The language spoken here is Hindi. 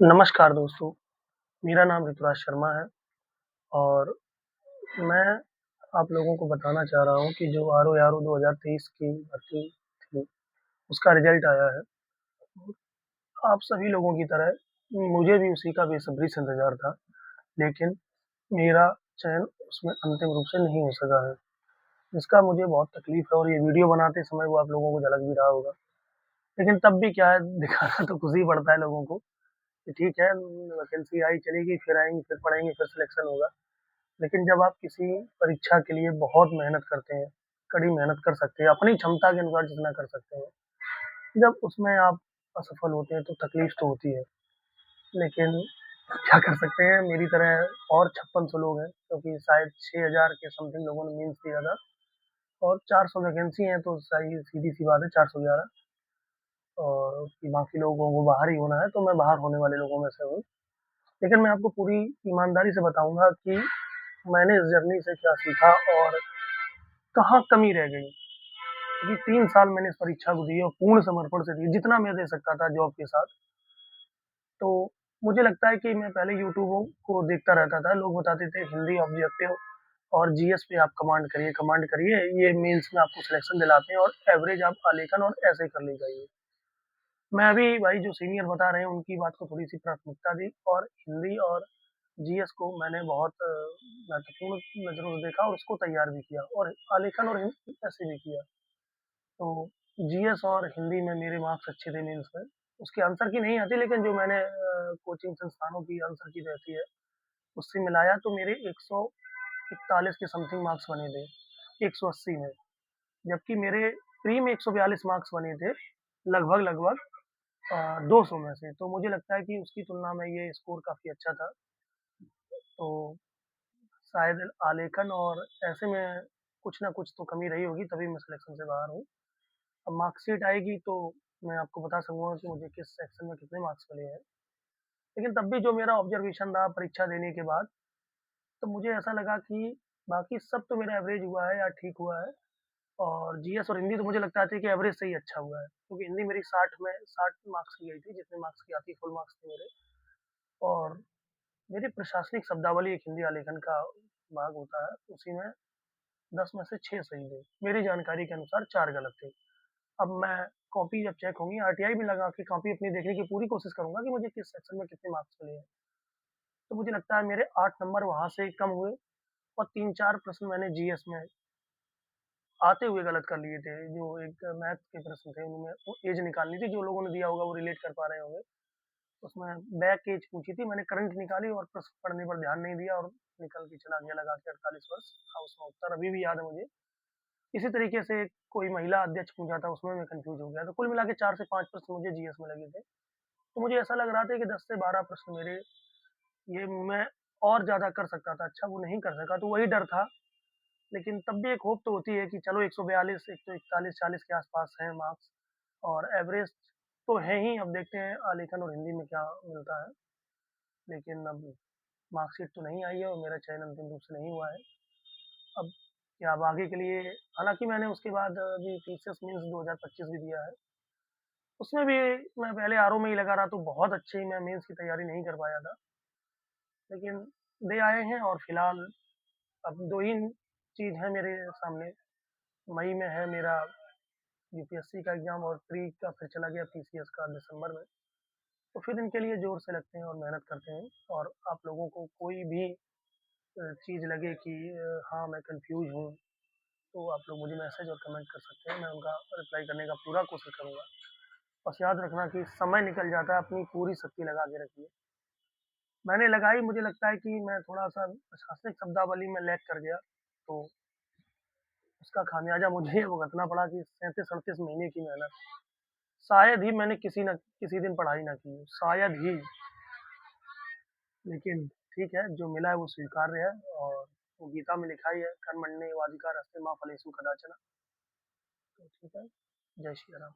नमस्कार दोस्तों, मेरा नाम ऋतुराज शर्मा है और मैं आप लोगों को बताना चाह रहा हूँ कि जो आरओ-आरओ 2023 की भर्ती थी, उसका रिज़ल्ट आया है। आप सभी लोगों की तरह मुझे भी उसी का बेसब्री से इंतज़ार था, लेकिन मेरा चयन उसमें अंतिम रूप से नहीं हो सका है, जिसका मुझे बहुत तकलीफ़ है और ये वीडियो बनाते समय वो आप लोगों को झलक भी रहा होगा। लेकिन तब भी क्या है, दिखाना तो खुद ही पड़ता है लोगों को कि ठीक है, वैकेंसी आई चली गई, फिर आएँगी, फिर पढ़ेंगे, फिर सिलेक्शन होगा। लेकिन जब आप किसी परीक्षा के लिए बहुत मेहनत करते हैं, कड़ी मेहनत कर सकते हैं, अपनी क्षमता के अनुसार जितना कर सकते हैं, जब उसमें आप असफल होते हैं तो तकलीफ़ तो होती है। लेकिन क्या कर सकते हैं, मेरी तरह और 5600 लोग हैं, क्योंकि शायद 6000 के समथिंग लोगों ने मेंस दिया था और 400 वैकेंसी हैं, तो सही सीधी-सी बात है 411 और बाकी लोगों को बाहर ही होना है, तो मैं बाहर होने वाले लोगों में से हूँ। लेकिन मैं आपको पूरी ईमानदारी से बताऊँगा कि मैंने इस जर्नी से क्या सीखा और कहाँ कमी रह गई? क्योंकि 3 साल मैंने इस परीक्षा को दी और पूर्ण समर्पण से दी, जितना मैं दे सकता था जॉब के साथ। तो मुझे लगता है कि मैं पहले यूट्यूब को देखता रहता था, लोग बताते थे हिंदी ऑब्जेक्टिव और जीएस पे आप कमांड करिए, ये मेंस में आपको सिलेक्शन दिलाते हैं और एवरेज आप आलेखन और ऐसे कर ली जाइए। मैं अभी भाई जो सीनियर बता रहे हैं उनकी बात को थोड़ी-सी प्राथमिकता दी और हिंदी और जीएस को मैंने बहुत महत्वपूर्ण नज़रों से देखा और उसको तैयार भी किया और आलेखन और हिंदी ऐसे भी किया। तो जीएस और हिंदी में मेरे मार्क्स अच्छे थे मेंस में। उसके आंसर की नहीं आती लेकिन जो मैंने कोचिंग संस्थानों की आंसर की रहती है, उससे मिलाया तो मेरे 141 के समथिंग मार्क्स बने थे, 180 में। जबकि मेरे प्री में 142 मार्क्स बने थे, लगभग-लगभग 200 में से। तो मुझे लगता है कि उसकी तुलना में ये स्कोर काफ़ी अच्छा था। तो शायद आलेखन और ऐसे में कुछ न कुछ तो कमी रही होगी तभी मैं सिलेक्शन से बाहर हूँ। अब मार्कशीट आएगी तो मैं आपको बता सकूँगा कि मुझे किस सेक्शन में कितने मार्क्स मिले हैं। लेकिन तब भी जो मेरा ऑब्ज़र्वेशन रहा परीक्षा देने के बाद, तो मुझे ऐसा लगा कि बाकी सब तो मेरा एवरेज हुआ है या ठीक हुआ है और जीएस और हिंदी तो मुझे लगता है कि एवरेज से ही अच्छा हुआ है। क्योंकि हिंदी मेरी 60 में 60 मार्क्स की गई थी, जितने मार्क्स की आती फुल मार्क्स थे मेरे और मेरी प्रशासनिक शब्दावली एक हिंदी आलेखन का भाग होता है, उसी में 10 में से 6 सही थे। मेरी जानकारी के अनुसार 4 गलत थे। अब मैं कॉपी जब चेक होंगी, आरटीआई भी लगा के कॉपी अपनी देखने की पूरी कोशिश करूँगा कि मुझे किस सेक्शन में कितने मार्क्स मिले हैं। तो मुझे लगता है मेरे 8 नंबर वहाँ से कम हुए और 3-4 प्रश्न मैंने जीएस में आते हुए गलत कर लिए थे। जो एक मैथ के प्रश्न थे, उनमें वो एज निकालनी थी, जो लोगों ने दिया होगा वो रिलेट कर पा रहे होंगे। उसमें बैक एज पूछी थी, मैंने करंट निकाली और प्रश्न पढ़ने पर ध्यान नहीं दिया और निकल के चला गया लगा के 48 वर्ष था उसमें उत्तर, अभी भी याद है मुझे। इसी तरीके से कोई महिला अध्यक्ष पूछा था, उसमें मैं कन्फ्यूज़ हो गया। तो कुल मिला के 4 से 5 प्रश्न मुझे जीएस में लगे थे। तो मुझे ऐसा लग रहा था कि 10 से 12 प्रश्न मेरे ये मैं और ज़्यादा कर सकता था, अच्छा वो नहीं कर सका, तो वही डर था। लेकिन तब भी एक होप तो होती है कि चलो 142 141-40 के आस-पास हैं मार्क्स और एवरेज तो है ही, अब देखते हैं आलेखन और हिंदी में क्या मिलता है। लेकिन अब मार्कशीट तो नहीं आई है और मेरा चयन अंतिम रूप से नहीं हुआ है। अब क्या अब आगे के लिए हालाँकि मैंने उसके बाद अभी टीसीएस मेंस 2025 भी दिया है। उसमें भी मैं पहले आरओ में ही लगा रहा तो बहुत अच्छी मैं मेंस की तैयारी नहीं कर पाया था। लेकिन दे आए हैं और फिलहाल अब 2 ही चीज़ है मेरे सामने। मई में है मेरा यूपीएससी का एग्ज़ाम और प्री का फिर चला गया टीसीएस का दिसंबर में। तो फिर इनके लिए ज़ोर से लगते हैं और मेहनत करते हैं और आप लोगों को कोई भी चीज़ लगे कि हाँ, मैं कन्फ्यूज़ हूँ, तो आप लोग मुझे मैसेज और कमेंट कर सकते हैं, मैं उनका रिप्लाई करने का पूरा कोशिश करूँगा। बस याद रखना कि समय निकल जाता है, अपनी पूरी शक्ति लगा के रखिए। मैंने लगाई, मुझे लगता है कि मैं थोड़ा-सा प्रशासनिक शब्दावली में लैग कर गया, तो उसका खामियाज़ा मुझे भुगतना पड़ा कि 37-38 महीने की मेहनत। शायद ही मैंने किसी दिन पढ़ाई ना की हो, शायद ही। लेकिन ठीक है, जो मिला है वो स्वीकार्य है और वो गीता में लिखा ही है, कर्मण्येवाधिकारस्ते मा फलेषु कदाचन। तो ठीक है, जय श्री राम।